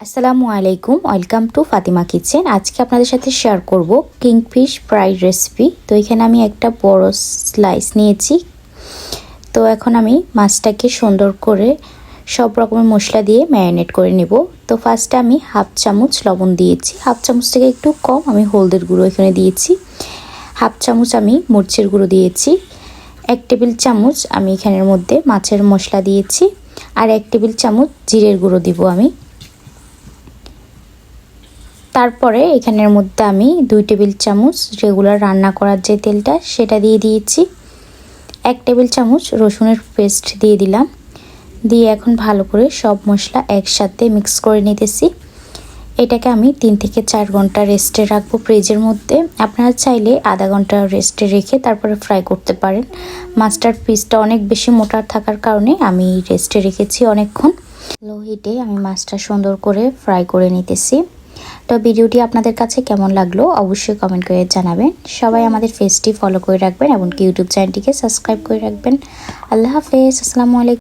আসসালামু আলাইকুম, welcome to Fatima kitchen. আজকে আপনাদের সাথে শেয়ার করব কিংফিশ ফ্রাইড রেসিপি। তো এখানে আমি একটা বড় স্লাইস নিয়েছি। তো এখন আমি মাছটাকে সুন্দর করে সব রকমের মশলা দিয়ে ম্যারিনেট করে নেব। তো ফার্স্টে আমি হাফ চামচ লবণ দিয়েছি, হাফ চামচ থেকে একটু কম আমি হলদের গুঁড়ো এখানে দিয়েছি, হাফ চামচ আমি মরিচের গুঁড়ো দিয়েছি, 1 টেবিল চামচ আমি এখানের মধ্যে মাছের মশলা দিয়েছি, আর 1 টেবিল চামচ জিরের গুঁড়ো দিব আমি। তারপরে এখানের মধ্যে আমি 2 টেবিল চামচ রেগুলার রান্না করার যে তেলটা সেটা দিয়ে দিয়েছি, 1 টেবিল চামচ রসুনের পেস্ট দিয়ে দিলাম। দিয়ে এখন ভালো করে সব মশলা একসাথে মিক্স করে নিতেছি। এটাকে আমি 3 থেকে 4 ঘন্টা রেস্টে রাখবো ফ্রিজের মধ্যে। আপনারা চাইলে আধা ঘন্টা রেস্টে রেখে তারপরে ফ্রাই করতে পারেন। মাছটার পিসটা অনেক বেশি মোটা থাকার কারণে আমি রেস্টে রেখেছি অনেকক্ষণ। লো হিটে আমি মাছটা সুন্দর করে ফ্রাই করে নিতেছি। তো ভিডিওটি আপনাদের কাছে কেমন লাগলো অবশ্যই কমেন্ট করে জানাবেন। সবাই আমাদের পেজটি ফলো করে রাখবেন এবং ইউটিউব চ্যানেলটিকে সাবস্ক্রাইব করে রাখবেন। আল্লাহ হাফেজ, আসসালামু আলাইকুম।